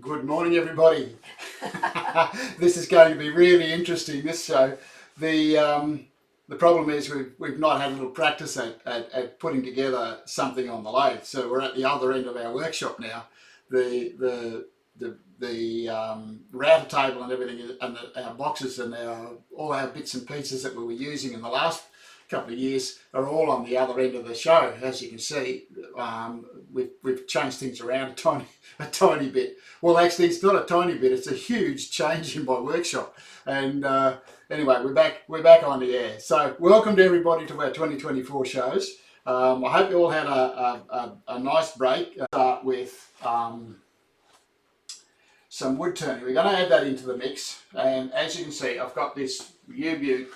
Good morning, everybody. This is going to be really interesting, this show. The problem is we've not had a little practice at putting together something on the lathe. So we're at the other end of our workshop now. The router table and everything, and our boxes and all our bits and pieces that we were using in the last couple of years are all on the other end of the show. As you can see, we've changed things around a tiny bit. Well, actually, it's not a tiny bit; it's a huge change in my workshop. And anyway, we're back on the air. So, welcome to everybody to our 2024 shows. I hope you all had a nice break. Start with some wood turning. We're going to add that into the mix, and as you can see, I've got this U-Butte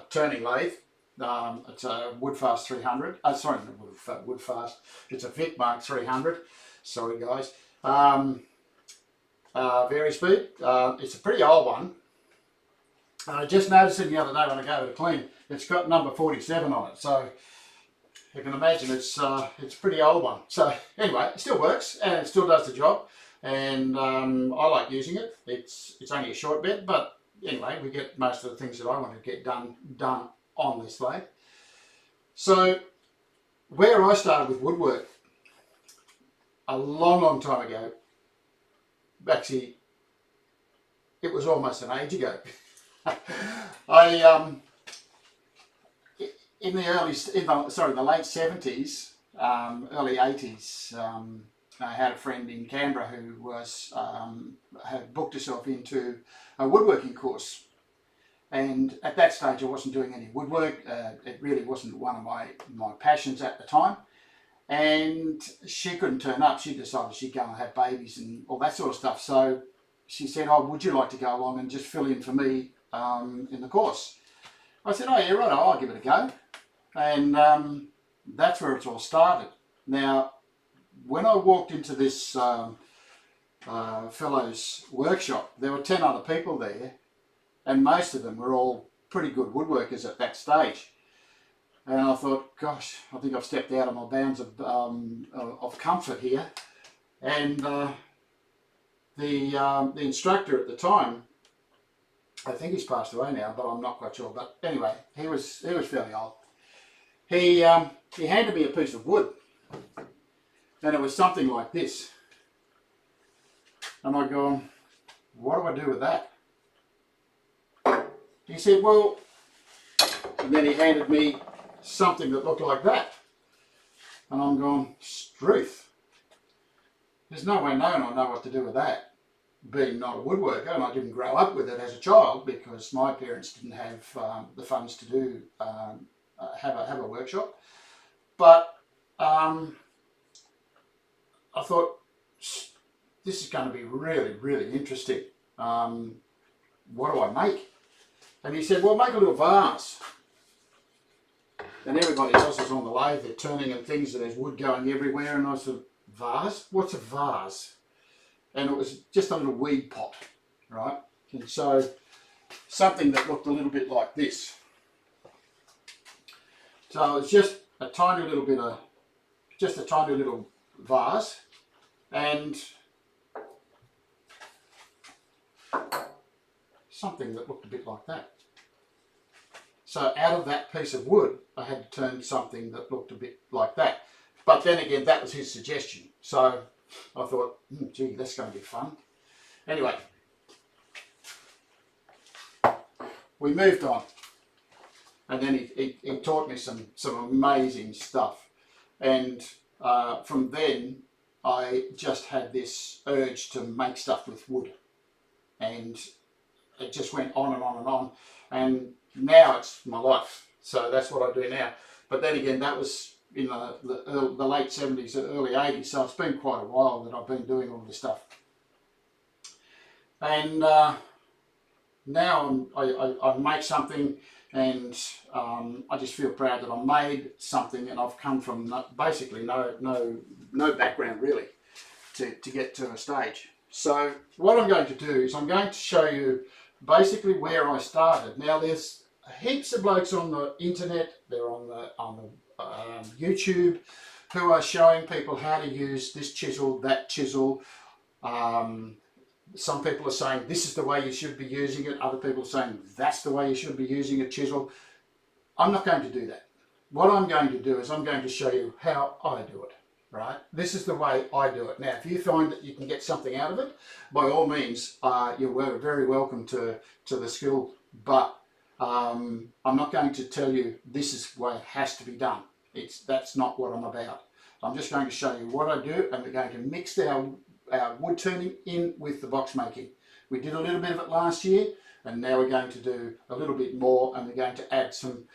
turning lathe. It's a Woodfast 300. Sorry, not Woodfast. It's a Vic Mark 300. Sorry, guys. Vary speed. It's a pretty old one. I just noticed it the other day when I gave it a clean. It's got number 47 on it, so you can imagine it's a pretty old one. So anyway, it still works and it still does the job, and I like using it. It's only a short bit, but anyway, we get most of the things that I want to get done on this lathe. So where I started with woodwork a long time ago, actually it was almost an age ago. In the late 70s, early 80s, I had a friend in Canberra who had booked herself into a woodworking course, and at that stage I wasn't doing any woodwork. It really wasn't one of my passions at the time, and she couldn't turn up. She decided she'd go and have babies and all that sort of stuff. So she said, "Oh, would you like to go along and just fill in for me in the course?" I said, "Oh yeah, right, I'll give it a go." And that's where it's all started. Now, when I walked into this fellow's workshop, there were 10 other people there, and most of them were all pretty good woodworkers at that stage. And I thought, gosh, I think I've stepped out of my bounds of comfort here. And the instructor at the time, I think he's passed away now, but I'm not quite sure. But anyway, he was fairly old. He handed me a piece of wood, and it was something like this. And I go, "What do I do with that?" He said, "Well," and then he handed me something that looked like that. And I'm going, "Struth. There's no way known I know what to do with that, being not a woodworker, and I didn't grow up with it as a child because my parents didn't have the funds to do have a workshop." But I thought, this is going to be really interesting. What do I make? And he said, "Well, make a little vase." And everybody else is on the lathe, they're turning and things, and there's wood going everywhere. And I said, "Vase? What's a vase?" And it was just a little weed pot, right? And so something that looked a little bit like this. So it's just a tiny little vase, and something that looked a bit like that. So out of that piece of wood, I had to turn something that looked a bit like that. But then again, that was his suggestion. So I thought, gee, that's going to be fun. Anyway, we moved on. And then he taught me some amazing stuff. And from then, I just had this urge to make stuff with wood. And it just went on and on and on. And now it's my life. So that's what I do now. But then again, that was in the late 70s, early 80s. So it's been quite a while that I've been doing all this stuff. And now I make something, and I just feel proud that I made something, and I've come from basically no background really to get to a stage. So what I'm going to do is I'm going to show you basically where I started. Now there's heaps of blokes on the internet, they're on the YouTube, who are showing people how to use this chisel, that chisel, Some people are saying this is the way you should be using it. Other people are saying that's the way you should be using a chisel. I'm not going to do that. What I'm going to do is I'm going to show you how I do it, right? This is the way I do it. Now, if you find that you can get something out of it, by all means, you're very welcome to the skill, but I'm not going to tell you this is the way it has to be done. That's not what I'm about. I'm just going to show you what I do, and we're going to mix our wood turning in with the box making. We did a little bit of it last year, and now we're going to do a little bit more, and we're going to add some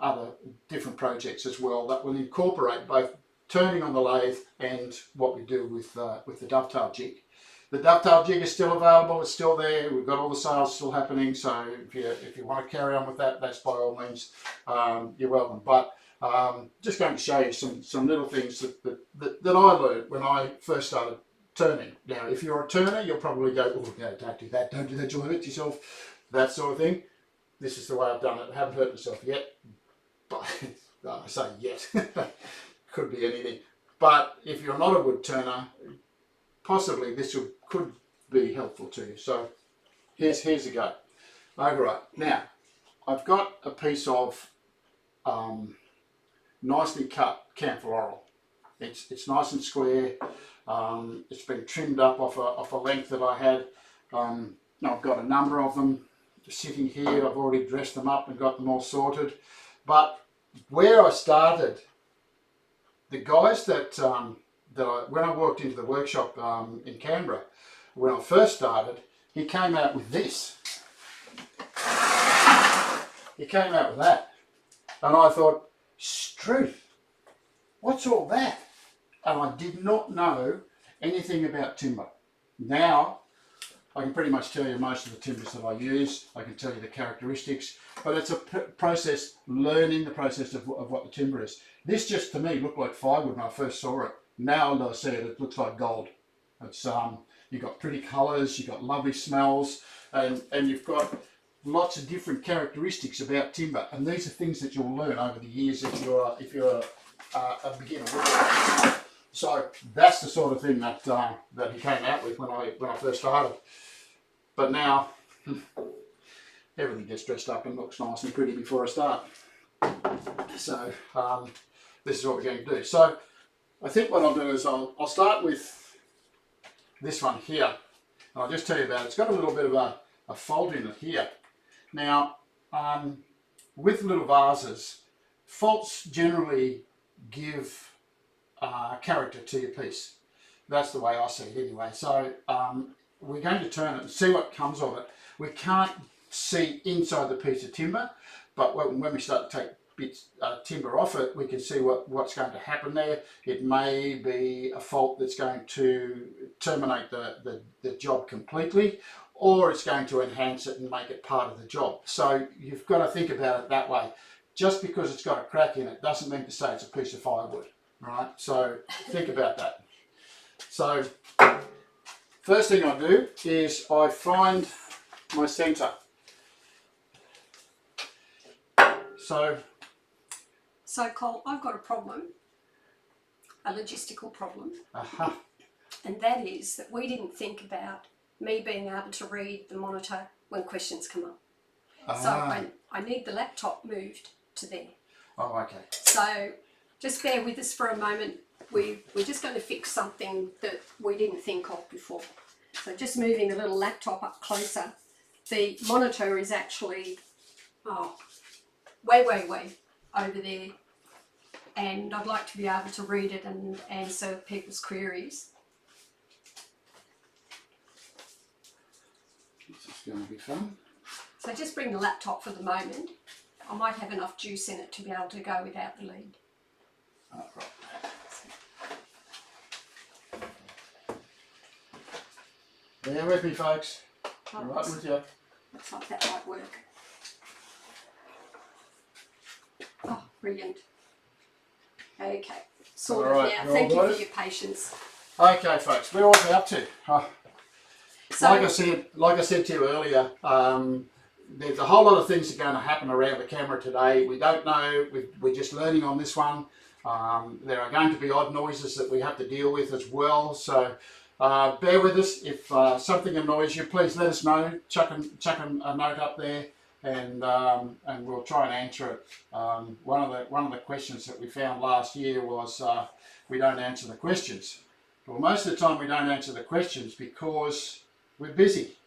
other different projects as well that will incorporate both turning on the lathe and what we do with the dovetail jig. The dovetail jig is still available, it's still there, we've got all the sales still happening, so if you want to carry on with that, that's by all means, you're welcome. But just going to show you some little things that I learned when I first started turning. Now, if you're a turner, you'll probably go, oh, no, don't do that, you'll hurt yourself, that sort of thing. This is the way I've done it. I haven't hurt myself yet, but I say yet, could be anything. But if you're not a wood turner, possibly this could be helpful to you. So here's a go. Alright, now I've got a piece of nicely cut camphor laurel. It's nice and square. It's been trimmed up off a length that I had. I've got a number of them sitting here. I've already dressed them up and got them all sorted. But where I started, the guys when I walked into the workshop in Canberra, when I first started, he came out with this. He came out with that. And I thought, Struth, what's all that? And I did not know anything about timber. Now, I can pretty much tell you most of the timbers that I use. I can tell you the characteristics, but it's a process, learning the process of what the timber is. This just to me looked like firewood when I first saw it. Now that I see it, it looks like gold. It's you've got pretty colours, you've got lovely smells, and you've got lots of different characteristics about timber. And these are things that you'll learn over the years if you're a beginner woodworker. So that's the sort of thing that he came out with when I first started. But now everything gets dressed up and looks nice and pretty before I start. So this is what we're going to do. So I think what I'll do is I'll start with this one here. And I'll just tell you about it. It's got a little bit of a fault in it here. Now with little vases, faults generally give character to your piece. That's the way I see it anyway. So we're going to turn it and see what comes of it. We can't see inside the piece of timber, but when we start to take bits timber off it, we can see what's going to happen there. It may be a fault that's going to terminate the job completely, or it's going to enhance it and make it part of the job. So you've got to think about it that way. Just because it's got a crack in it doesn't mean to say it's a piece of firewood. Right, so think about that. So first thing I do is I find my centre. So Cole, I've got a problem, a logistical problem, uh-huh. And that is that we didn't think about me being able to read the monitor when questions come up. So I need the laptop moved to there. Oh, okay. So just bear with us for a moment. We're just going to fix something that we didn't think of before. So just moving the little laptop up closer. The monitor is actually way over there, and I'd like to be able to read it and answer people's queries. This is going to be fun. So just bring the laptop for the moment. I might have enough juice in it to be able to go without the lead. Oh, right. Bear with me, folks. I'm right with you. Looks like that might work. Oh, brilliant. Okay, sorted now. Thank you for your patience. Okay, folks, where are we up to? So, like I said to you earlier, there's a whole lot of things that are going to happen around the camera today. We don't know. We're just learning on this one. There are going to be odd noises that we have to deal with as well. So bear with us. If something annoys you, please let us know. Chuck a note up there, and we'll try and answer it. One of the questions that we found last year was we don't answer the questions. Well, most of the time we don't answer the questions because we're busy.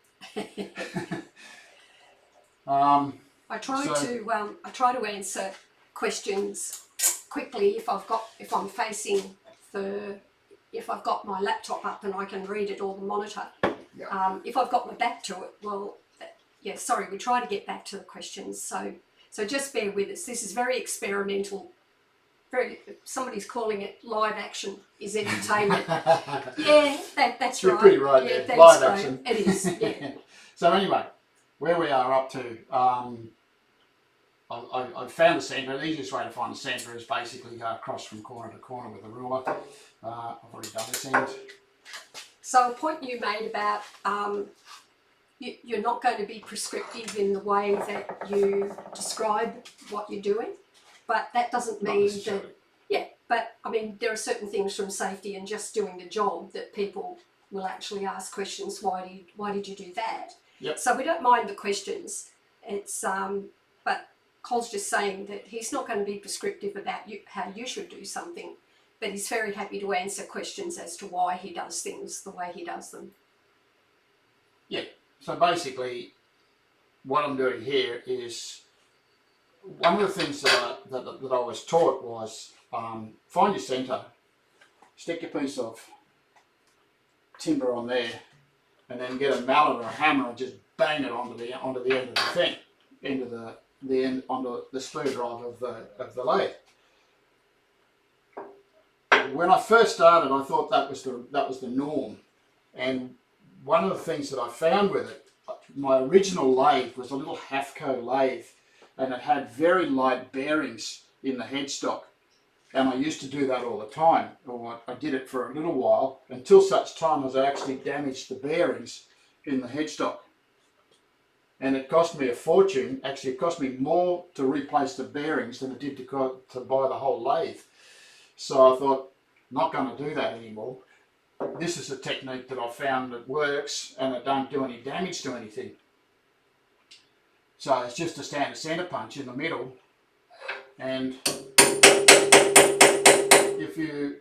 I try to answer questions quickly if I've got my laptop up and I can read it or the monitor. Yeah. If I've got my back to it, well, yeah, sorry, we try to get back to the questions. So just bear with us. This is very experimental. Somebody's calling it live action is entertainment. Yeah, that's You're right. pretty right yeah, there. Live right. action. It is. Yeah. So anyway, where we are up to, I found the centre. The easiest way to find the centre is basically go across from corner to corner with a ruler. I've already done this end. So a point you made about you're not going to be prescriptive in the way that you describe what you're doing, but that doesn't mean that, yeah, but I mean, there are certain things from safety and just doing the job that people will actually ask questions. Why did you do that? Yep. So we don't mind the questions. It's but Cole's just saying that he's not going to be prescriptive about how you should do something, but he's very happy to answer questions as to why he does things the way he does them. Yeah. So basically, what I'm doing here is one of the things that I was taught was find your centre, stick your piece of timber on there, and then get a mallet or a hammer and just bang it onto the end of the thing, onto the screw drive of the lathe. When I first started, I thought that was the norm, and one of the things that I found with it, my original lathe was a little Halfco lathe, and it had very light bearings in the headstock, and I used to do that all the time, or I did it for a little while until such time as I actually damaged the bearings in the headstock, and it cost me a fortune. Actually, it cost me more to replace the bearings than it did to buy the whole lathe. So I thought, not going to do that anymore. This is a technique that I've found that works and it don't do any damage to anything. So it's just a standard centre punch in the middle, and if you,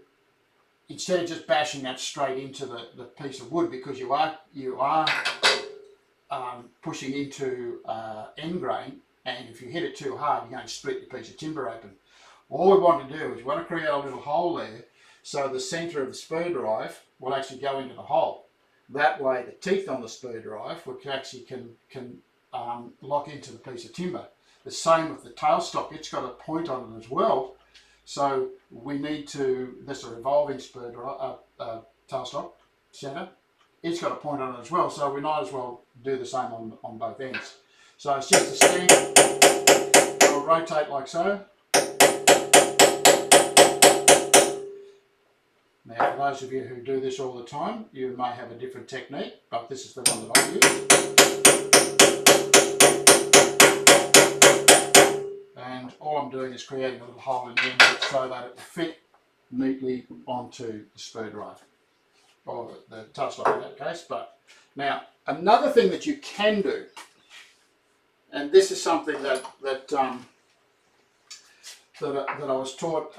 instead of just bashing that straight into the piece of wood, because you are pushing into end grain, and if you hit it too hard, you're going to split your piece of timber open. All we want to do is we want to create a little hole there, so the centre of the spur drive will actually go into the hole. That way the teeth on the spur drive will actually can lock into the piece of timber. The same with the tailstock, it's got a point on it as well. So we need to, this is a revolving spur drive, tailstock centre, it's got a point on it as well, so we might as well do the same on both ends. So it's just a stand, it'll rotate like so. Now, for those of you who do this all the time, you may have a different technique, but this is the one that I use. And all I'm doing is creating a little hole in the end of it so that it will fit neatly onto the spur drive, or the tailstock in that case. But now, another thing that you can do, and this is something that I was taught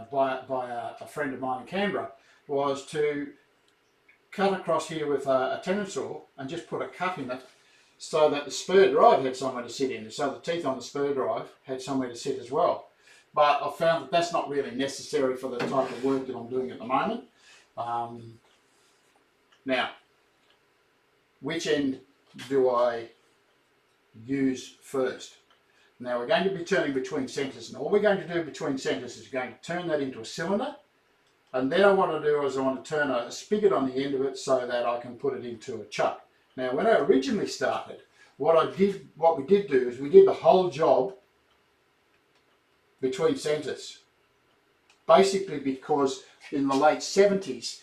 by a friend of mine in Canberra, was to cut across here with a tenon saw and just put a cut in it so that the spur drive had somewhere to sit in, so the teeth on the spur drive had somewhere to sit as well. But I found that that's not really necessary for the type of work that I'm doing at the moment. Now, which end do I use first? Now we're going to be turning between centres, and all we're going to do between centres is going to turn that into a cylinder, and then I want to do is I want to turn a spigot on the end of it so that I can put it into a chuck. Now when I originally started, what we did do is we did the whole job between centres, basically because in the late 70s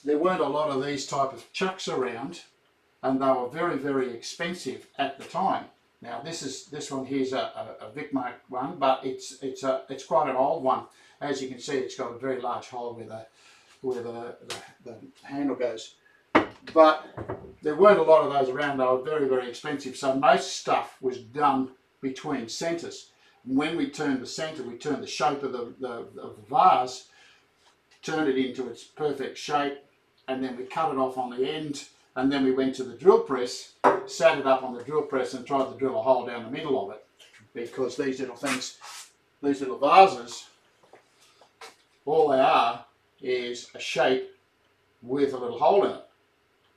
there weren't a lot of these type of chucks around, and they were very, very expensive at the time. Now this one here's a Vic Mark one, but it's quite an old one. As you can see, it's got a very large hole with where the handle goes. But there weren't a lot of those around. They were very, very expensive. So most stuff was done between centres. When we turned the centre, we turned the shape of the vase, turned it into its perfect shape, and then we cut it off on the end, and then we went to the drill press, sat it up on the drill press and tried to drill a hole down the middle of it, because these little things, these little vases, all they are is a shape with a little hole in it.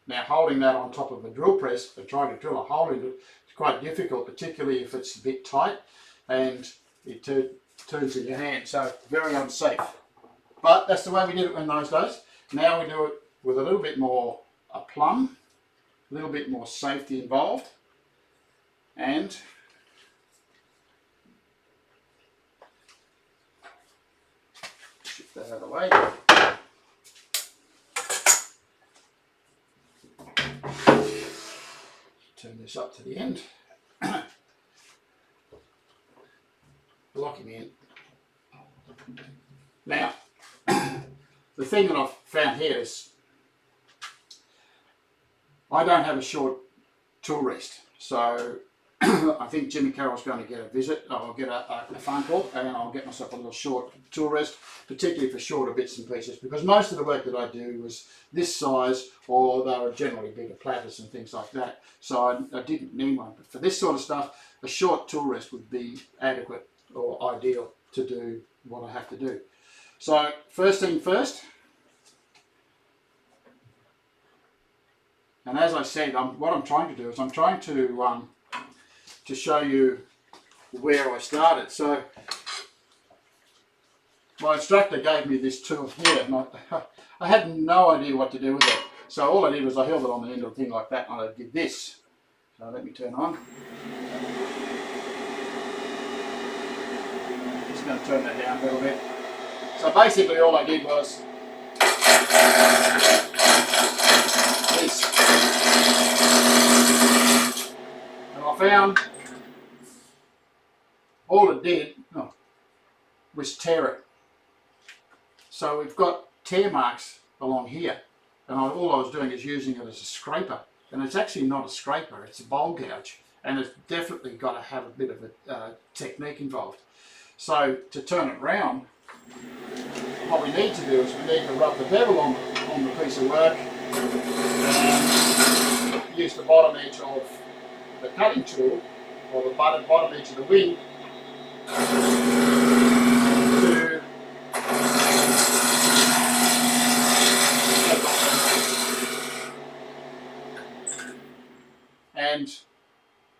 Now, holding that on top of a drill press and trying to drill a hole into it is quite difficult, particularly if it's a bit tight and it turns in your hand, so very unsafe. But that's the way we did it in those days. Now we do it with a little bit more aplomb, a little bit more safety involved, and shift that out of the way. Turn this up to the end. Lock him in. Now, the thing that I've found here is I don't have a short tool rest, so I think Jimmy Carroll's going to get a visit. I'll get a phone call and I'll get myself a little short tool rest, particularly for shorter bits and pieces, because most of the work that I do was this size, or they were generally bigger platters and things like that, so I didn't need one. But for this sort of stuff, a short tool rest would be adequate or ideal to do what I have to do. So first thing first, and as I said, what I'm trying to do is I'm trying to show you where I started. So my instructor gave me this tool here, and I had no idea what to do with it. So all I did was I held it on the end of the thing like that, and I did this. So let me turn on. Just going to turn that down a little bit. So basically all I did was this. And I found all it did was tear it. So we've got tear marks along here, and all I was doing is using it as a scraper. And it's actually not a scraper, it's a bowl gouge, and it's definitely got to have a bit of a technique involved. So to turn it round, what we need to do is we need to rub the bevel on the piece of work and use the bottom edge of the cutting tool, or the bottom edge of the wing, to and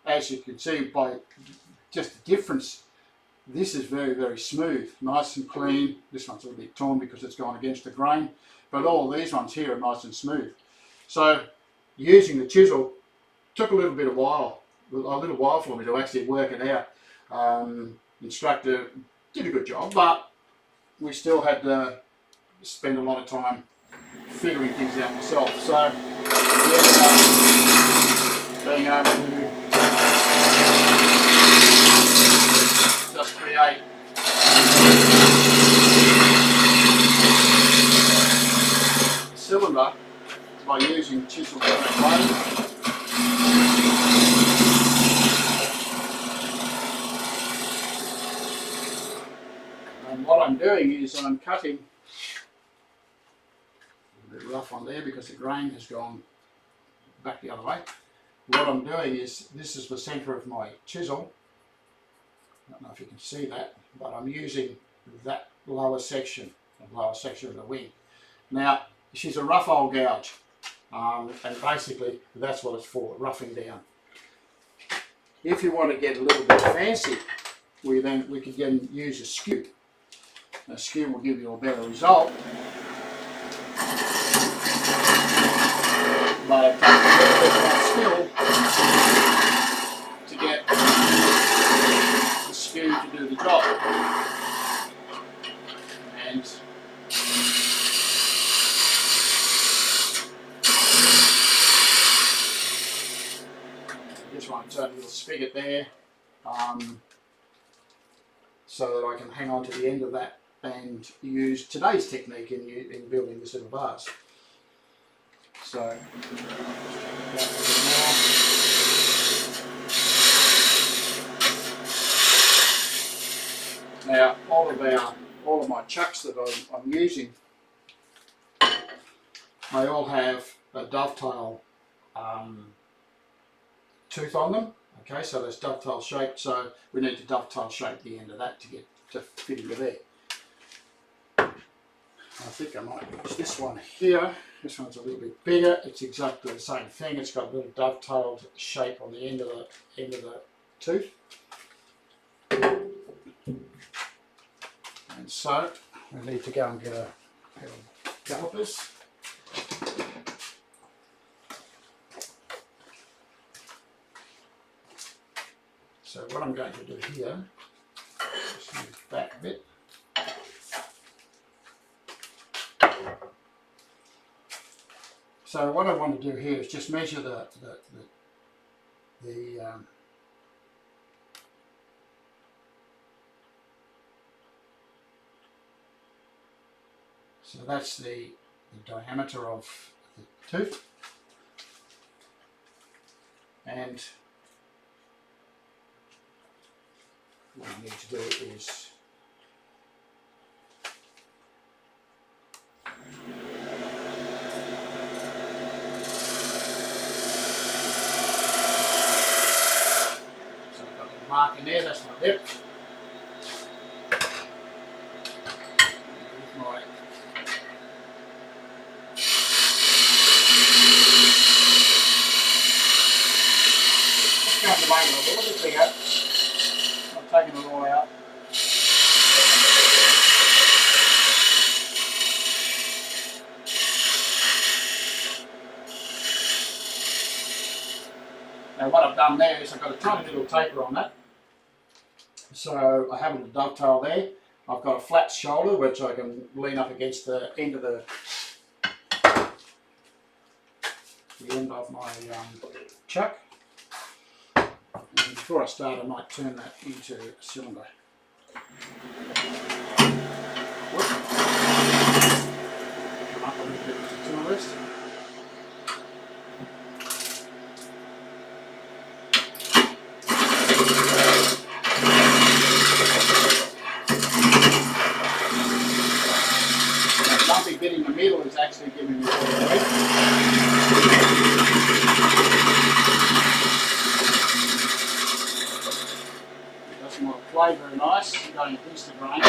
as you can see by just the difference, this is very, very smooth, nice and clean. This one's a little bit torn because it's gone against the grain, but all these ones here are nice and smooth. So using the chisel took a little while for me to actually work it out. Instructor did a good job, but we still had to spend a lot of time figuring things out myself. So being able to just create a cylinder by using chisel blade. And what I'm doing is I'm cutting, a bit rough on there because the grain has gone back the other way. What I'm doing is, this is the centre of my chisel. I don't know if you can see that, but I'm using that lower section of the wing. Now, she's a rough old gouge, and basically that's what it's for, roughing down. If you want to get a little bit fancy, we can use a skew. A skew will give you a better result. But it takes a little bit more skill to get the skew to do the job. And just want to turn a little spigot there, so that I can hang on to the end of that and use today's technique in building this little vase. So, now all of my chucks that I'm using, they all have a dovetail tooth on them. Okay, so there's dovetail shape, so we need to dovetail shape the end of that to get to fit into there. I think I might use this one here. This one's a little bit bigger. It's exactly the same thing. It's got a little dovetailed shape on the end of the tooth. And so we need to go and get a pair of calipers. So what I'm going to do here, just move back a bit. So what I want to do here is just measure so that's the diameter of the tooth, and what I need to do is mark in there, that's my depth. Just going to make it a little bit bigger. I'm taking it all out. Now what I've done there is I've got a tiny little taper on that. So I have a little dovetail there. I've got a flat shoulder which I can lean up against the end of my chuck. And before I start, I might turn that into a cylinder. Come up a little bit to the rest. Bit in the middle is actually giving me a little weight. It doesn't want to play very nice. I'm going against the grain.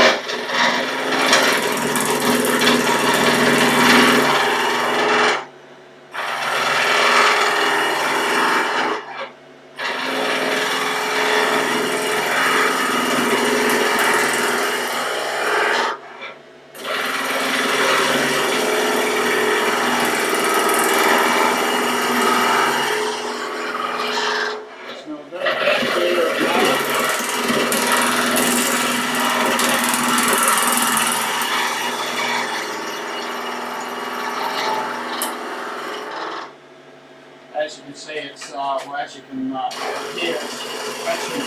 As you can see, it's well, as you can hear, it's actually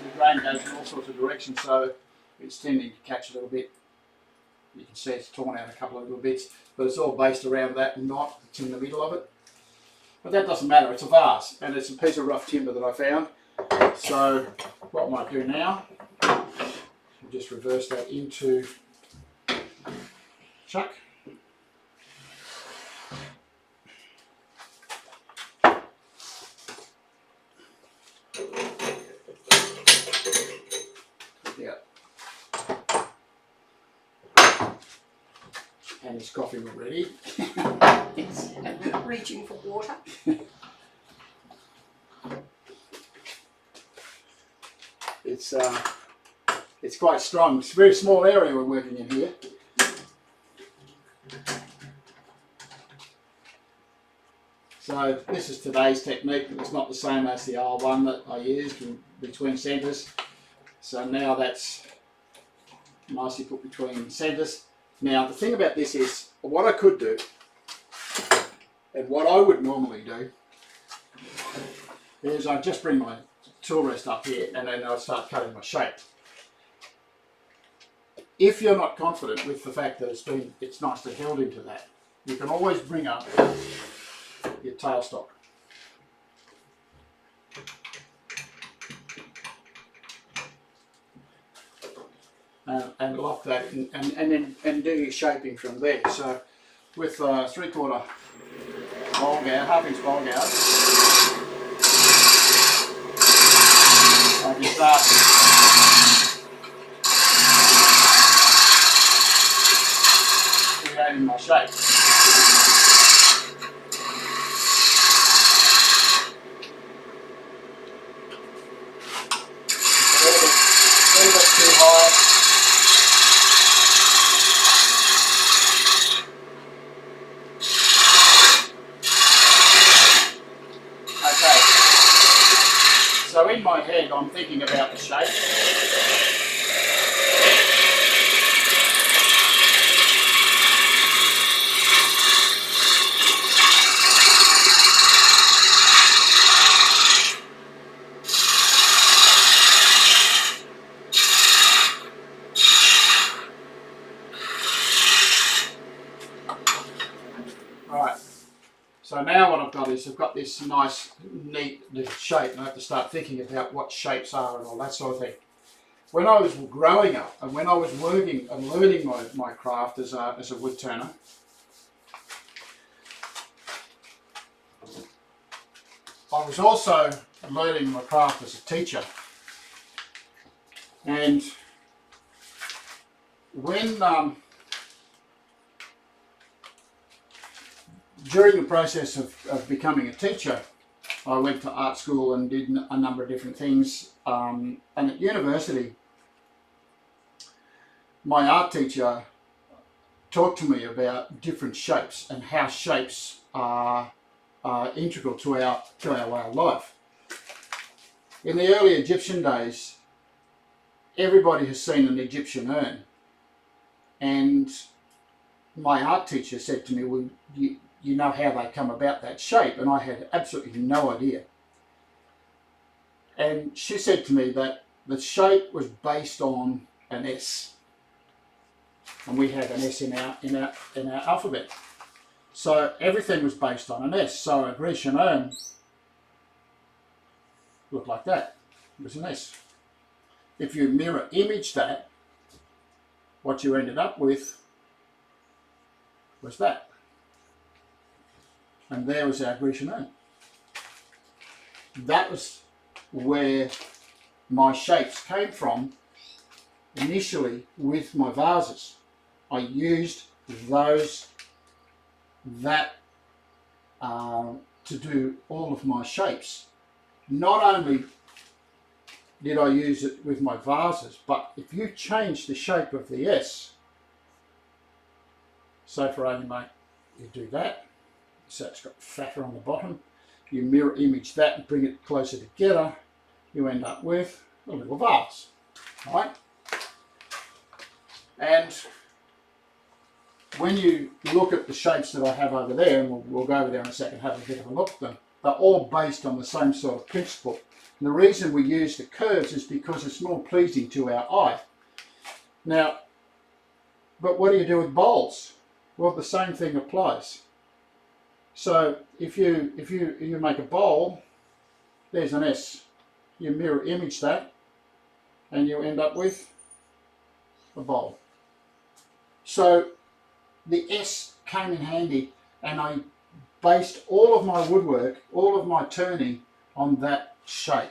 the grain goes in all sorts of directions, so it's tending to catch a little bit. You can see it's torn out a couple of little bits, but it's all based around that knot that's in the middle of it. But that doesn't matter, it's a vase, and it's a piece of rough timber that I found. So what I might do now, I'll just reverse that into chuck. Yeah. And he's coughing already. Reaching for water. It's quite strong. It's a very small area we're working in here. So this is today's technique, but it's not the same as the old one that I used between centres. So now that's nicely put between centres. Now the thing about this is, what I could do And what I would normally do is I just bring my tool rest up here and then I'll start cutting my shape. If you're not confident with the fact that it's nicely held into that, you can always bring up your tailstock. And lock that and do your shaping from there. So with 3/4 bowl gourd, 1/2 bowl gourd, I can start creating my shape. It's a little bit too high. So in my head, I'm thinking about the shape. Right. So now what I've got is I've got this nice, neat little shape, and I have to start thinking about what shapes are and all that sort of thing. When I was growing up and when I was working and learning my craft as a wood turner, I was also learning my craft as a teacher. And when during the process of becoming a teacher, I went to art school and did a number of different things. And at university, my art teacher talked to me about different shapes and how shapes are integral to our way of life. In the early Egyptian days, everybody has seen an Egyptian urn. And my art teacher said to me, well, you know how they come about that shape? And I had absolutely no idea. And she said to me that the shape was based on an S. And we have an S in our alphabet. So everything was based on an S. So a Grecian urn looked like that. It was an S. If you mirror image that, what you ended up with was that. And there was our Grecian urn. That was where my shapes came from initially with my vases. I used that to do all of my shapes. Not only did I use it with my vases, but if you change the shape of the S, so for argument, you do that, so it's got fatter on the bottom, you mirror image that and bring it closer together, you end up with a little vase, right? And when you look at the shapes that I have over there, and we'll go over there in a second, have a bit of a look at them, they're all based on the same sort of principle. And the reason we use the curves is because it's more pleasing to our eye. Now, but what do you do with bowls? Well, the same thing applies. So if you make a bowl, there's an S. You mirror image that, and you end up with a bowl. So the S came in handy, and I based all of my woodwork, all of my turning on that shape.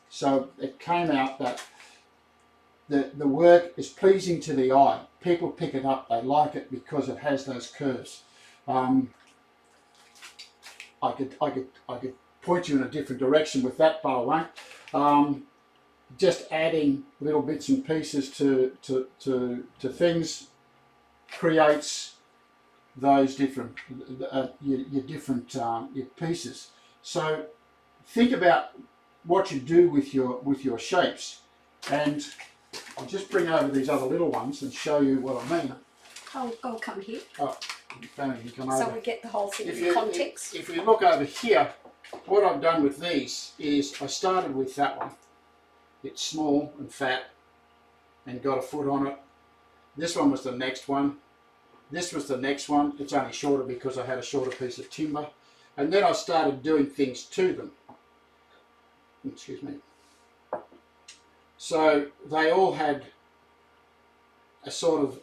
So it came out that the work is pleasing to the eye. People pick it up, they like it because it has those curves. I could point you in a different direction with that, but I won't. Just adding little bits and pieces to things creates those different your pieces. So think about what you do with your shapes, and I'll just bring over these other little ones and show you what I mean. I'll come here. Oh, Don't even come So over. we get the whole thing in context. If you look over here, what I've done with these is I started with that one. It's small and fat and got a foot on it. This one was the next one. This was the next one. It's only shorter because I had a shorter piece of timber. And then I started doing things to them. Excuse me. So they all had a sort of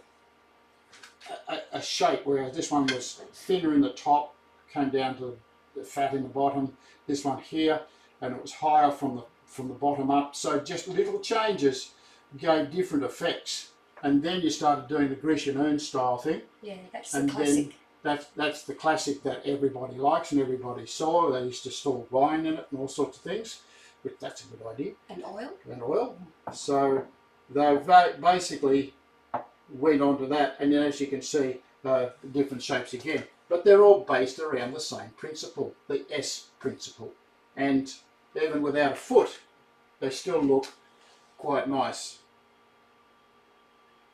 a shape, whereas this one was thinner in the top, came down to the fat in the bottom. This one here, and it was higher from the bottom up. So just little changes gave different effects. And then you started doing the Grecian urn style thing. Yeah, that's and the classic. Then that's the classic that everybody likes and everybody saw. They used to store wine in it and all sorts of things. But that's a good idea. And oil. And oil. So they basically went on to that, and then as you can see, different shapes again. But they're all based around the same principle, the S principle. And even without a foot, they still look quite nice.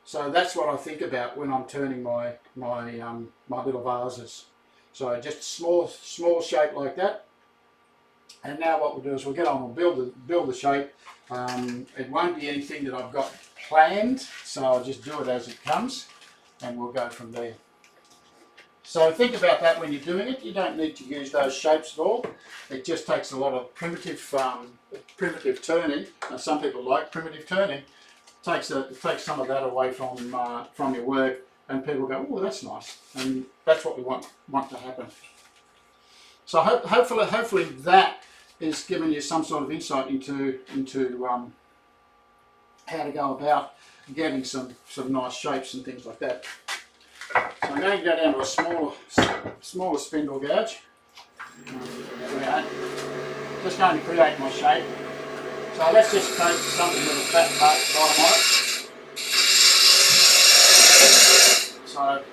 So that's what I think about when I'm turning my little vases. So just small shape like that. And now what we'll do is we'll get on and build the shape. It won't be anything that I've got planned, so I'll just do it as it comes, and we'll go from there. So think about that when you're doing it. You don't need to use those shapes at all. It just takes a lot of primitive turning. Some people like primitive turning. It takes some of that away from your work, and people go, oh, that's nice, and that's what we want to happen. So hopefully that is giving you some sort of insight into how to go about getting some nice shapes and things like that. So I'm going to go down to a smaller spindle gouge. Just going to create my shape. So let's just take something with a fat bottom on it. So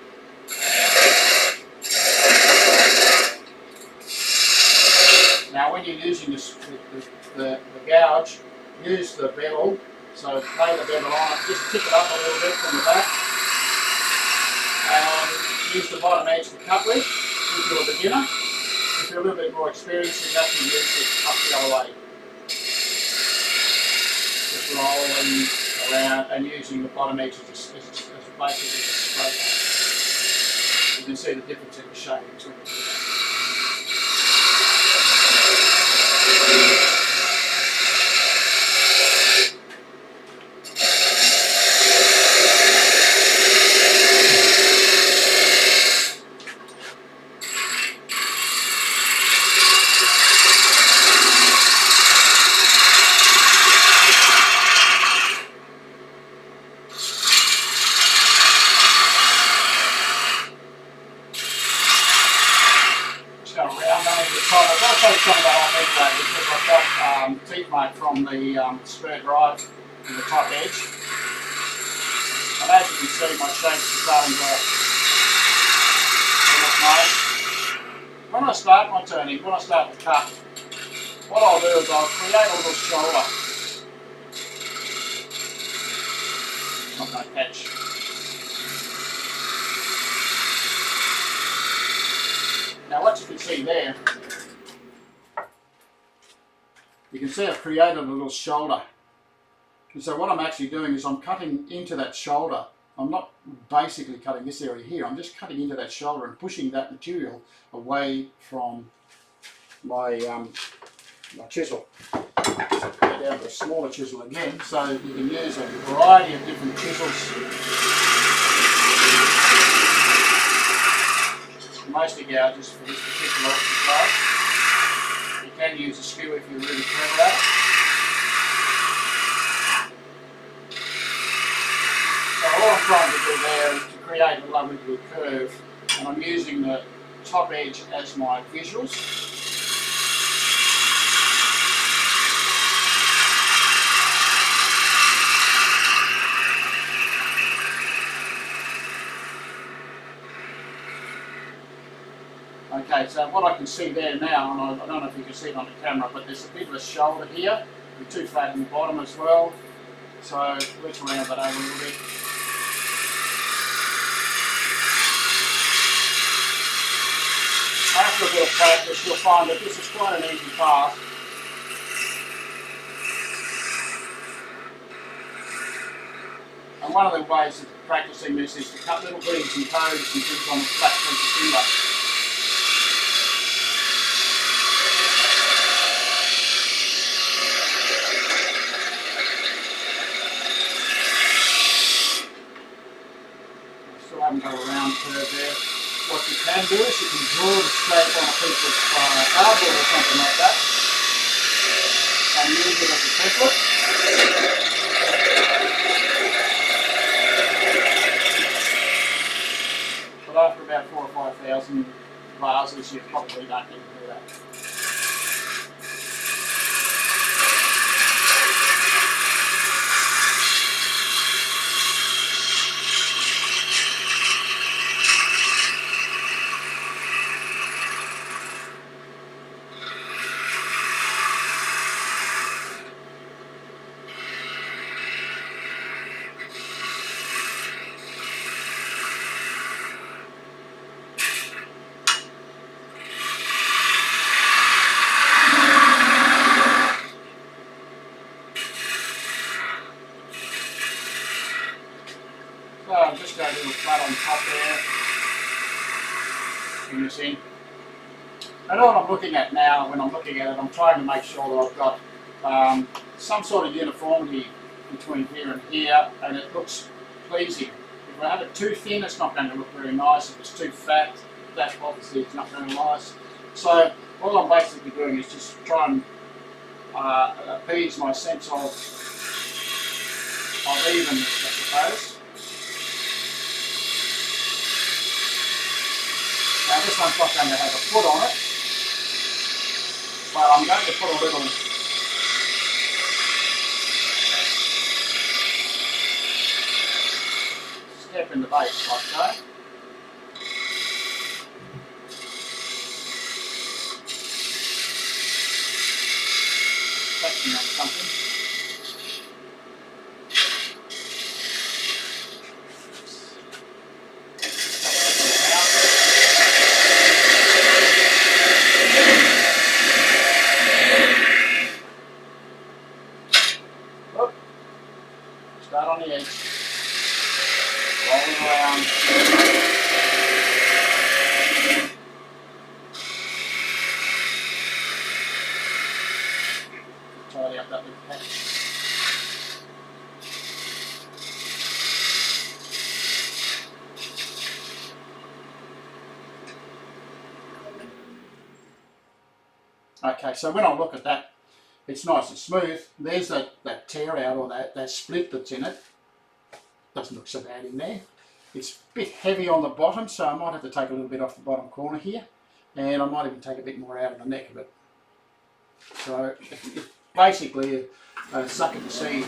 now when you're using the gouge, use the bevel. So lay the bevel on it, just tip it up a little bit from the back, and use the bottom edge to cut with if you're a beginner. If you're a little bit more experienced, you have to use it up the other way. Just rolling around and using the bottom edge as basically a straight line. You can see the difference in the shape between the two. From the spur drive to the top edge. And as you can see, my shapes are starting to look nice. When I start my turning, when I start the cut, what I'll do is I'll create a little shoulder. Not going to catch. Now what you can see there, you can see I've created a little shoulder. And so what I'm actually doing is I'm cutting into that shoulder. I'm not basically cutting this area here, I'm just cutting into that shoulder and pushing that material away from my, my chisel. So go down to a smaller chisel again, so you can use a variety of different chisels. Mostly gouges for this particular exercise. You can use a skewer if you're really clever at it. So all I'm trying to do there is to create a lovely little curve, and I'm using the top edge as my visuals. Okay, so what I can see there now, and I don't know if you can see it on the camera, but there's a bit of a shoulder here, with too flat in the bottom as well. So let's round that over a little bit. after a bit of practice, you'll find that this is quite an easy task. And one of the ways of practicing this is to cut little beads and toes and things on a flat piece of timber. I still haven't got a round curve there. What you can do is you can draw the shape on a piece of cardboard or something like that and use it as a template. But after about 4,000 or 5,000 vases, you probably don't need to do that. So I've just got a little flat on top there, in this in. And all I'm looking at now, when I'm looking at it, I'm trying to make sure that I've got some sort of uniformity between here and here, and it looks pleasing. If I have it too thin, it's not going to look very nice. If it's too fat, that obviously is not very nice. So all I'm basically doing is just try and appease my sense of evenness, I suppose. Now this one's not going to have a foot on it, but I'm going to put a little step in the base like so. Touching on something. Start on the edge, roll it around, tidy up that little patch. Okay, so when I look at that, it's nice and smooth. There's that tear out or that split that's in it. Doesn't look so bad in there. It's a bit heavy on the bottom, so I might have to take a little bit off the bottom corner here, and I might even take a bit more out of the neck of it. So it's basically a suck it to see.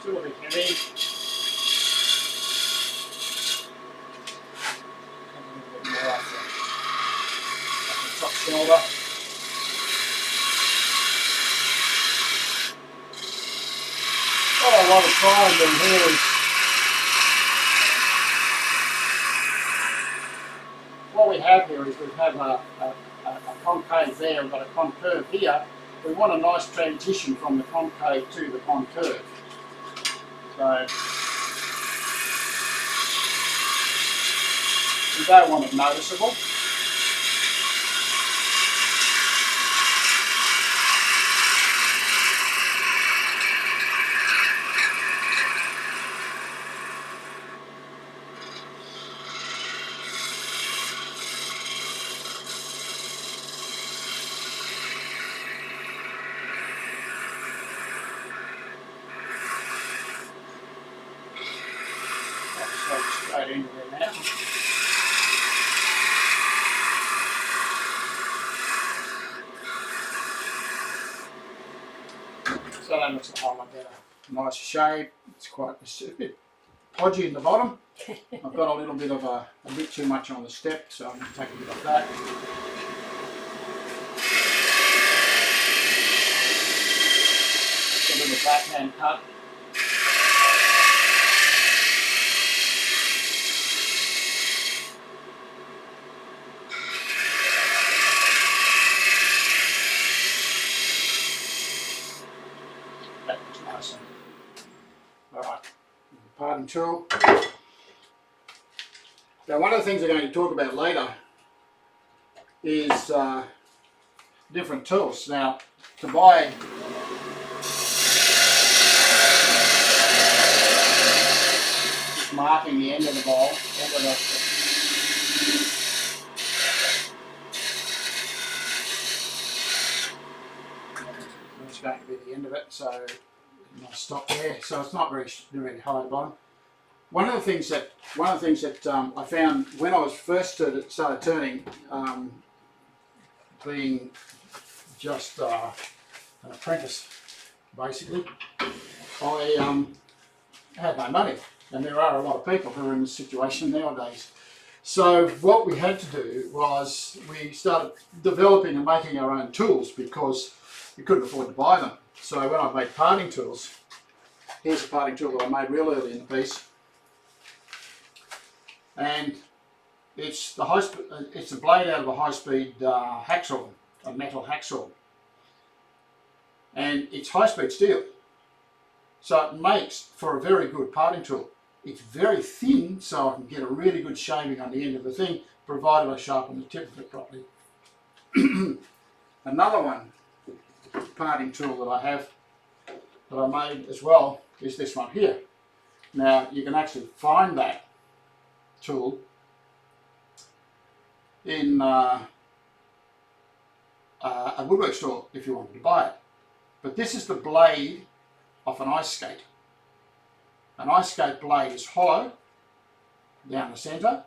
Still a bit heavy. A little bit more off the top shoulder. What I want to try and do here is, what we have here is we have a concave there, we've got a concave here. We want a nice transition from the concave to the concave. So you don't want it noticeable. Straight into there now. So that looks a whole lot better. Nice shape. It's a bit podgy in the bottom. I've got a little bit of a bit too much on the step, so I'm going to take a bit of that. Just a little backhand cut. That looks nice. Alright, parting tool. Now, one of the things we're going to talk about later is different tools. Now, to buy just marking the end of the bowl, that's going to be the end of it. So I'll stop there. So it's not very high at the bottom. One of the things that I found when I was first started turning, being just an apprentice, basically, I had no money, and there are a lot of people who are in this situation nowadays. So what we had to do was we started developing and making our own tools because we couldn't afford to buy them. So when I made parting tools, here's a parting tool that I made real early in the piece. And it's a blade out of a high-speed hacksaw, a metal hacksaw, and it's high-speed steel, so it makes for a very good parting tool. It's very thin, so I can get a really good shaving on the end of the thing, provided I sharpen the tip of it properly. Another one parting tool that I have that I made as well is this one here. Now you can actually find that tool in a woodwork store if you wanted to buy it. But this is the blade of an ice skate. An ice skate blade is hollow down the centre,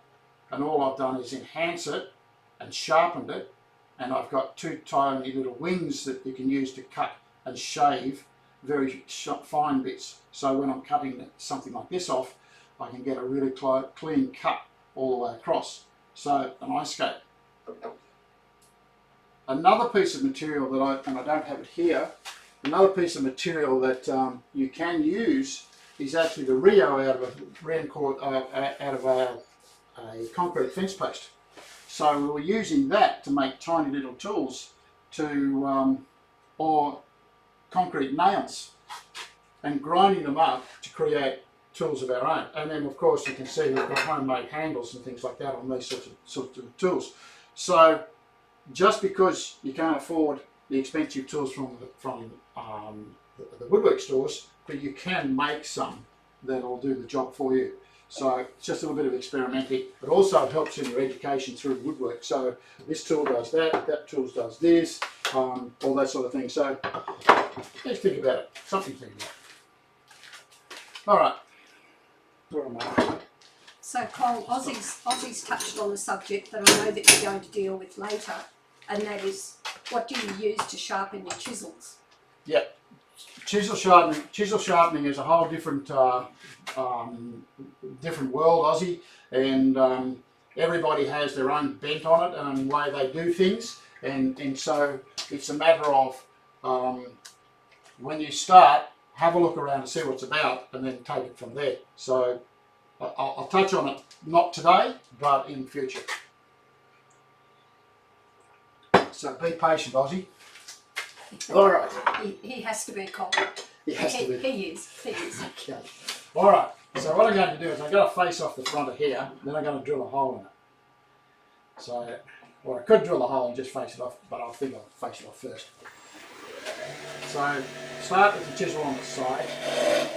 and all I've done is enhance it and sharpened it, and I've got two tiny little wings that you can use to cut and shave very fine bits. So when I'm cutting something like this off, I can get a really clean cut all the way across. So an ice skate. Another piece of material that I don't have it here, another piece of material that you can use is actually the Rio out of a concrete fence post. So we were using that to make tiny little tools or concrete nails, and grinding them up to create tools of our own. And then of course you can see we've got homemade handles and things like that on these sorts of tools. So just because you can't afford the expensive tools from the woodwork stores, but you can make some that'll do the job for you. So it's just a little bit of experimenting, but also it helps in your education through woodwork. So this tool does that, that tool does this, all that sort of thing. So let's think about it, something to think about. All right. Where am I? So Cole, Aussie's touched on a subject that I know that you're going to deal with later, and that is, what do you use to sharpen your chisels? Yeah, chisel sharpening is a whole different different world, Aussie, and everybody has their own bent on it and way they do things, and so it's a matter of when you start, have a look around and see what's about, and then take it from there. So I'll touch on it, not today, but in the future. So be patient, Aussie. All right. He has to be, Cole. He has to be. He is. Okay. All right. So what I'm going to do is I've got to face off the front of here, then I'm going to drill a hole in it. So, or I could drill a hole and just face it off, but I think I'll face it off first. So start with the chisel on the side, and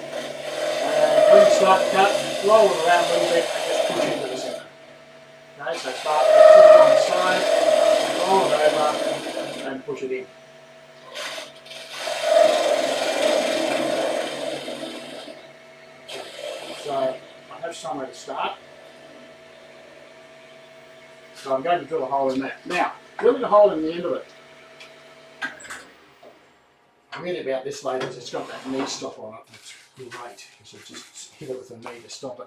when you start to cut, roll it around a little bit and just push into the centre. Okay, so start with the chisel on the side, roll it over and push it in. So I have somewhere to start. So I'm going to drill a hole in that. Now, drilling a hole in the end of it. Really about this lady is it's got that knee stop on it. It's great because it just hit it with a knee to stop it.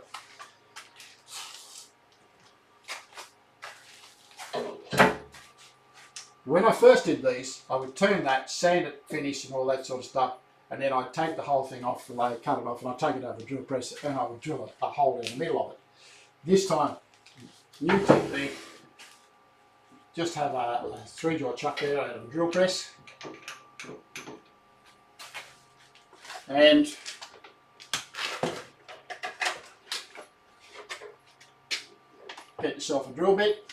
When I first did these, I would turn that, sand it, finish and all that sort of stuff, and then I'd take the whole thing off the lathe, cut it off, and I'd take it over the drill press and I would drill a hole in the middle of it. This time, new technique, just have a 3-jaw chuck there out of the drill press, and get yourself a drill bit.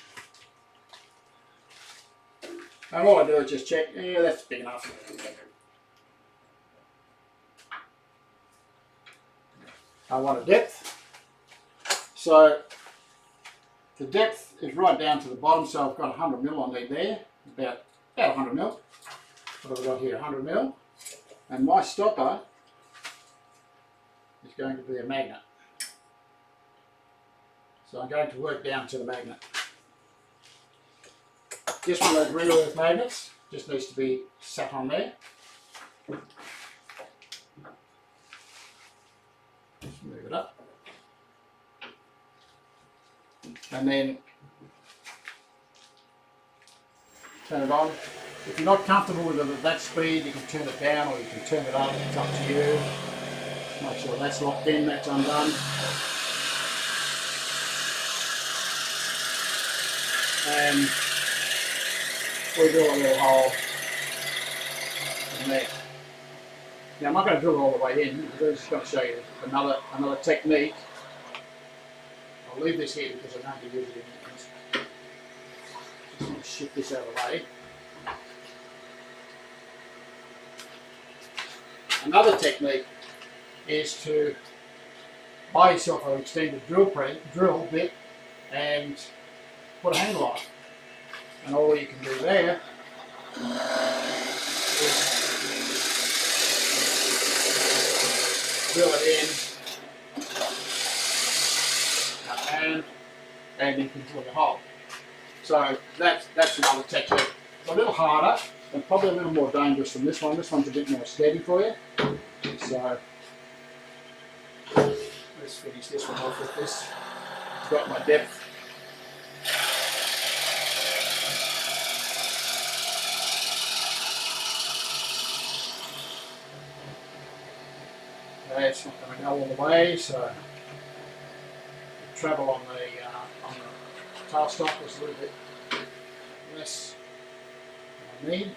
And all I do is just check, yeah, that's big enough. I want a depth. So the depth is right down to the bottom, so I've got 100 mil on there, about 100 mil. What have I got here? 100 mil. And my stopper is going to be a magnet. So I'm going to work down to the magnet. Just one of those real earth magnets, just needs to be sat on there. Just move it up. And then turn it on. If you're not comfortable with it at that speed, you can turn it down or you can turn it up, it's up to you. Make sure that's locked in, that's undone. And we drill a little hole in there. Now I'm not going to drill it all the way in, I'm just going to show you another technique. I'll leave this here because I'm going to use it in the just going to shift this out of the way. Another technique is to buy yourself an extended drill bit and put a handle on it. And all you can do there is drill it in and you can drill the hole. So that's another technique. It's a little harder and probably a little more dangerous than this one. This one's a bit more steady for you. So let's finish this one off with this. It's got my depth. It's not going to go all the way, so the travel on the tailstock is a little bit less than I need.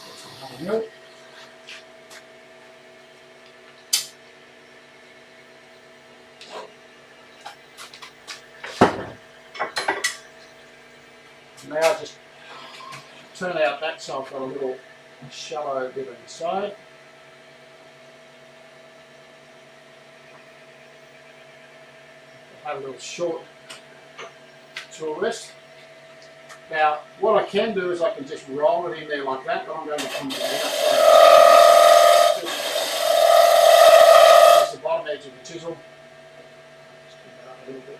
That's 100 mil. Now just turn out that so I've got a little shallow bit on the side. I have a little short tool rest. Now what I can do is I can just roll it in there like that, but I'm going to come to the outside. Just the bottom edge of the chisel. Just pick that up a little bit.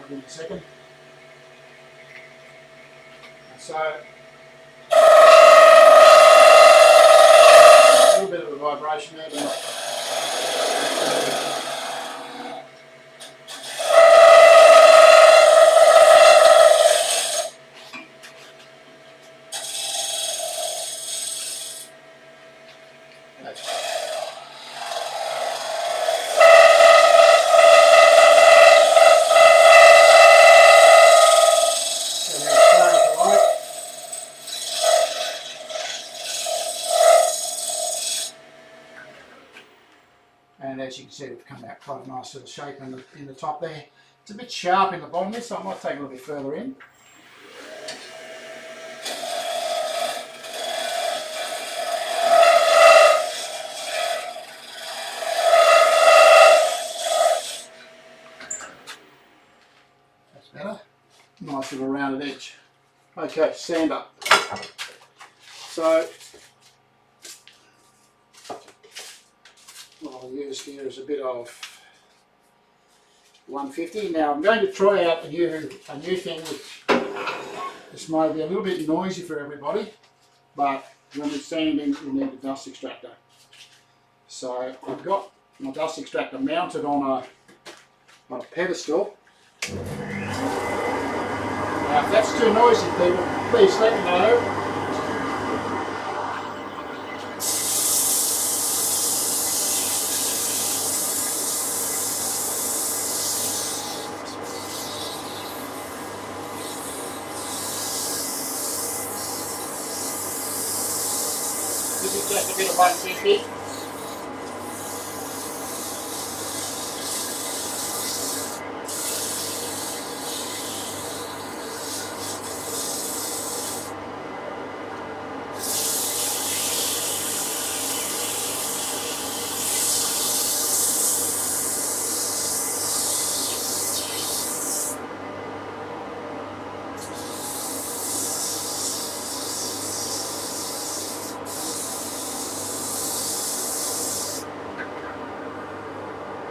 In a second. So a little bit of a vibration there, but not. And as you can see, we've come out quite a nice little shape in the top there. It's a bit sharp in the bottom there, so I might take a little bit further in. That's better. Nice little rounded edge. Okay, sander. So what I'll use here is a bit of 150. Now I'm going to try out a new thing, which this may be a little bit noisy for everybody, but when we're sanding we need a dust extractor. So I've got my dust extractor mounted on a pedestal. Now if that's too noisy, people, please let me know. This is just a bit of 150.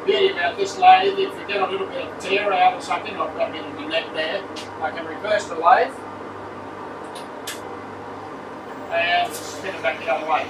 Beauty about this lathe, if you get a little bit of tear out or something, I've got a bit of the neck there, I can reverse the lathe and spin it back the other way.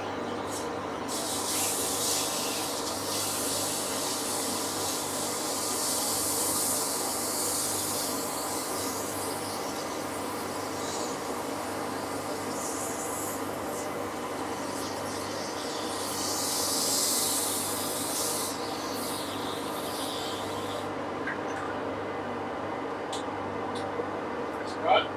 Right.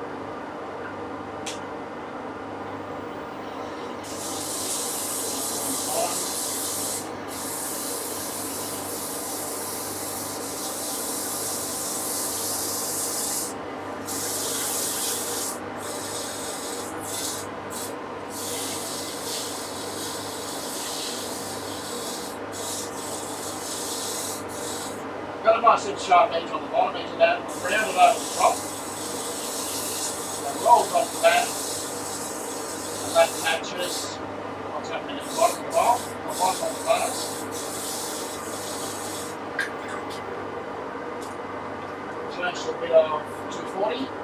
Got a nice little sharp edge on the bottom edge of that, round it over the top. Rolls off the back, and that matches what's happening at the bottom of the bowl, the bottom of the bars. Change to a bit of 240.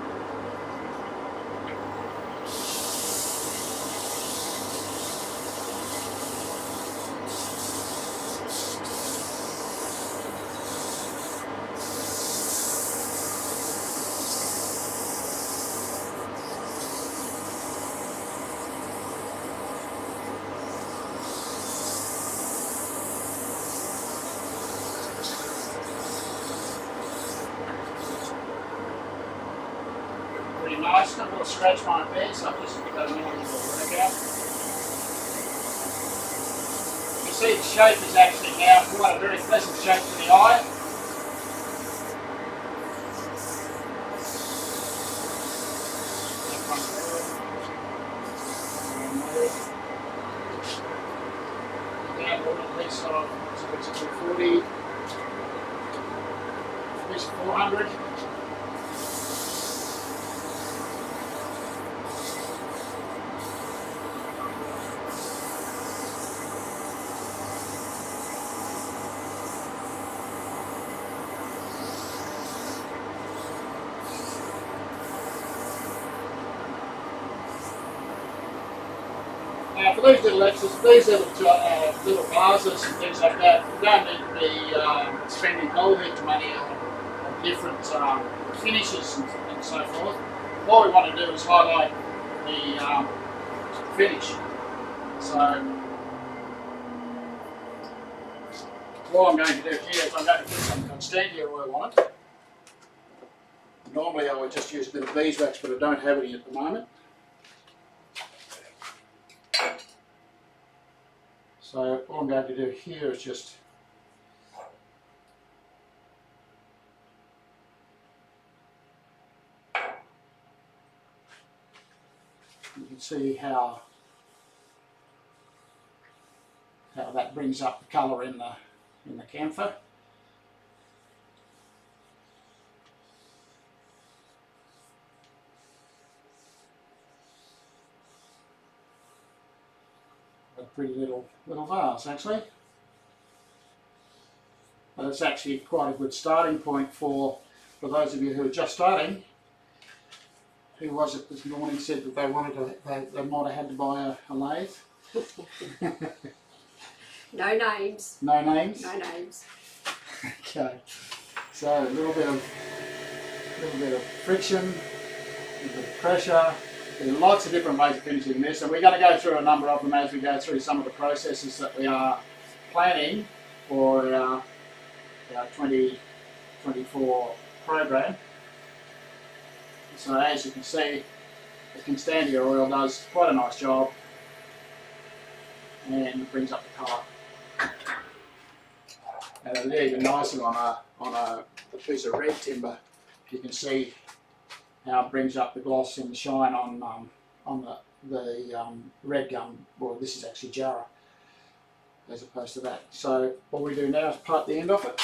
Pretty nice, got a little scratch mark there, so I'm just going to go more into the work out. You see the shape is actually now quite a very pleasant shape to the eye. Down a little bit, so it's 240, this 400. Now for these little extras, these little vases and things like that, you don't need to be spending whole heap of money on different finishes and so forth. All we want to do is highlight the finish. So what I'm going to do here is I'm going to put some constantia oil on it. Normally I would just use a bit of beeswax, but I don't have any at the moment. So all I'm going to do here is just you can see how that brings up the colour in the camphor. a pretty little vase actually. But it's actually quite a good starting point for those of you who are just starting. Who was it this morning said that they wanted to, they might have had to buy a lathe? No names. No names? No names. Okay. So a little bit of friction, a little bit of pressure. There are lots of different ways of finishing this, and we're going to go through a number of them as we go through some of the processes that we are planning for our 2024 program. So as you can see, the Constantia oil does quite a nice job and brings up the colour. And it'll even nicer on a piece of red timber. You can see how it brings up the gloss and the shine on the red gum. Well, this is actually Jarrah as opposed to that. So what we do now is part the end off it.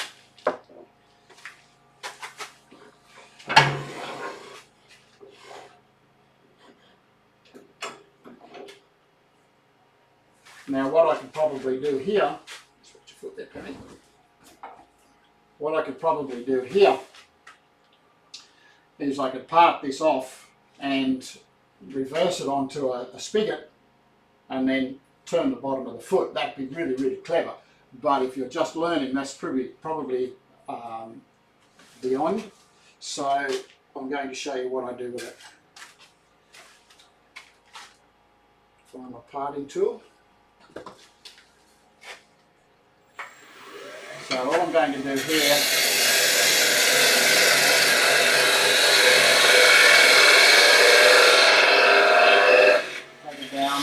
Now what I could probably do here, just put your foot there, Penny. What I could probably do here is I could part this off and reverse it onto a spigot and then turn the bottom of the foot. That'd be really, really clever. But if you're just learning, that's probably beyond. So I'm going to show you what I do with it. Find my parting tool. So all I'm going to do here take it down.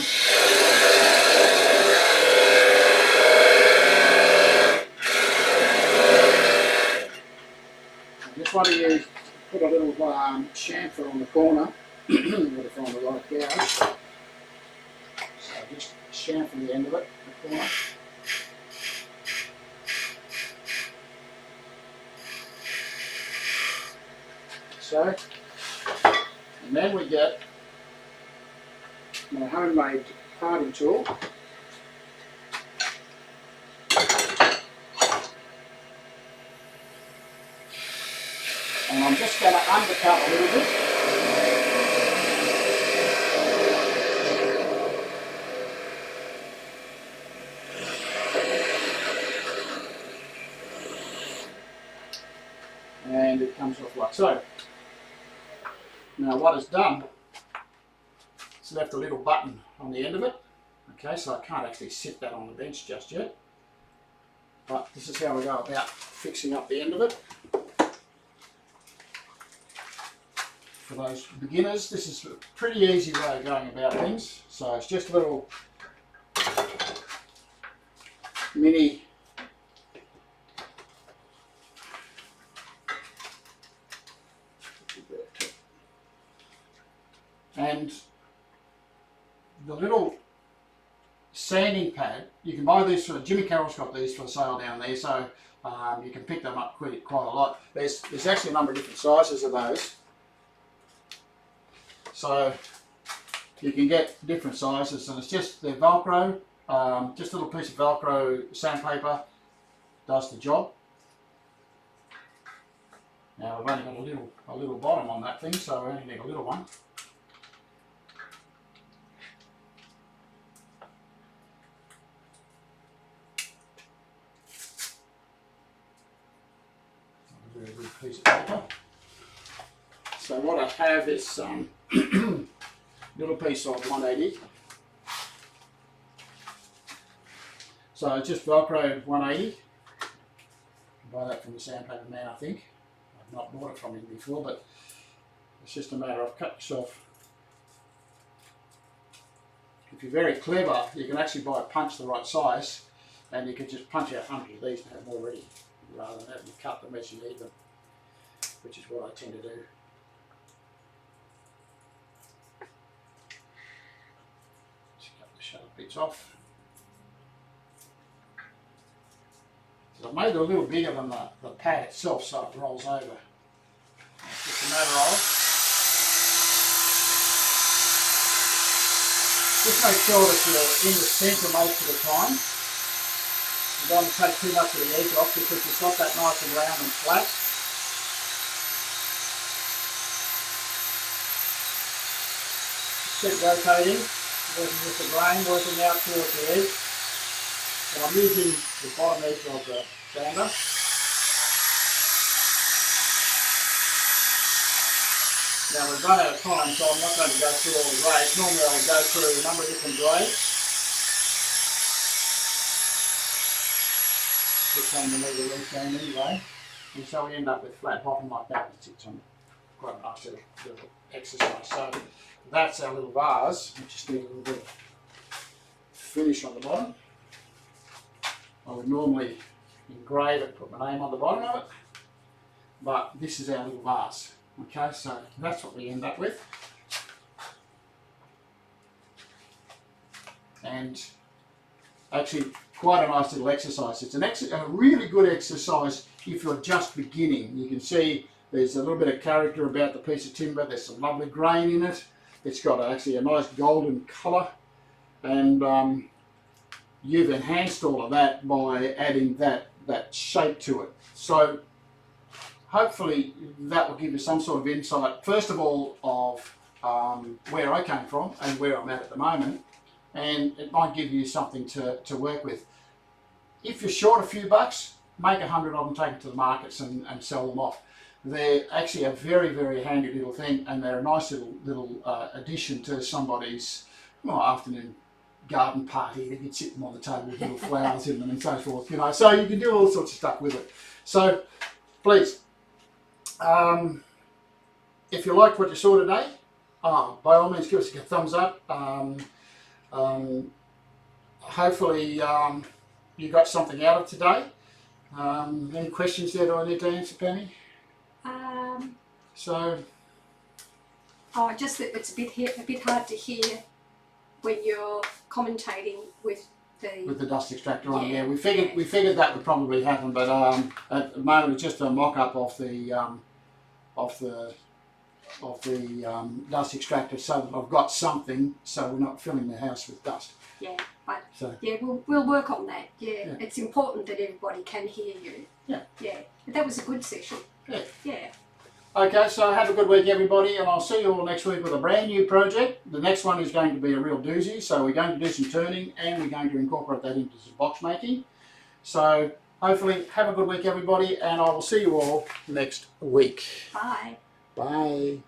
I just want to put a little chamfer on the corner. I'm going to find the right gouge. So just chamfer the end of it, the corner. So, and then we get my homemade parting tool. And I'm just going to undercut a little bit. And it comes off like so. Now what it's done, it's left a little button on the end of it. Okay, so I can't actually sit that on the bench just yet. But this is how we go about fixing up the end of it. For those beginners, this is a pretty easy way of going about things. So it's just a little mini and the little sanding pad, you can buy these for, Jimmy Carroll's got these for sale down there, so you can pick them up quite a lot. There's actually a number of different sizes of those. So you can get different sizes, and it's just the Velcro, just a little piece of Velcro sandpaper does the job. Now I've only got a little bottom on that thing, so I only need a little one. A very good piece of paper. So what I have is little piece of 180. So it's just Velcro 180. Buy that from the sandpaper man, I think. I've not bought it from him before, but it's just a matter of cut yourself. If you're very clever, you can actually buy a punch the right size, and you can just punch out hundreds of these and have them all ready, rather than having to cut them as you need them, which is what I tend to do. Shut the bits off. So I've made it a little bigger than the pad itself, so it rolls over. It's just a matter of Just make sure that you're in the centre most of the time. You don't want to take too much of the edge off because it's not that nice and round and flat. Keep rotating, working with the grain, working out towards the edge. And I'm using the bottom edge of the sander. Now we've run out of time, so I'm not going to go through all the grades. Normally I'll go through a number of different grades. This one will need a resand anyway. And so we end up with flat bottom like that, which is quite a nice little exercise. So that's our little vase. We just need a little bit of finish on the bottom. I would normally engrave it, put my name on the bottom of it, but this is our little vase. Okay, so that's what we end up with. And actually quite a nice little exercise. It's a really good exercise if you're just beginning. You can see there's a little bit of character about the piece of timber. There's some lovely grain in it. It's got actually a nice golden colour, and you've enhanced all of that by adding that shape to it. So hopefully that will give you some sort of insight, first of all, of where I came from and where I'm at the moment, and it might give you something to work with. If you're short a few bucks, make 100 of them, take them to the markets and sell them off. They're actually a very, very handy little thing, and they're a nice little addition to somebody's afternoon garden party. They can sit them on the table with little flowers in them and so forth, you know. So you can do all sorts of stuff with it. So please, if you liked what you saw today, by all means give us a thumbs up. Hopefully you got something out of today. Any questions there that I need to answer, Penny? Just that it's a bit hard to hear when you're commentating with the dust extractor on. Yeah, we figured that would probably happen, but at the moment it's just a mock-up of the dust extractor, so that I've got something, so we're not filling the house with dust. Yeah, we'll work on that. Yeah, it's important that everybody can hear you. Yeah. Yeah, but that was a good session. Yeah. Yeah. Okay, so have a good week, everybody, and I'll see you all next week with a brand new project. The next one is going to be a real doozy, so we're going to do some turning and we're going to incorporate that into some box making. So hopefully have a good week, everybody, and I will see you all next week. Bye. Bye.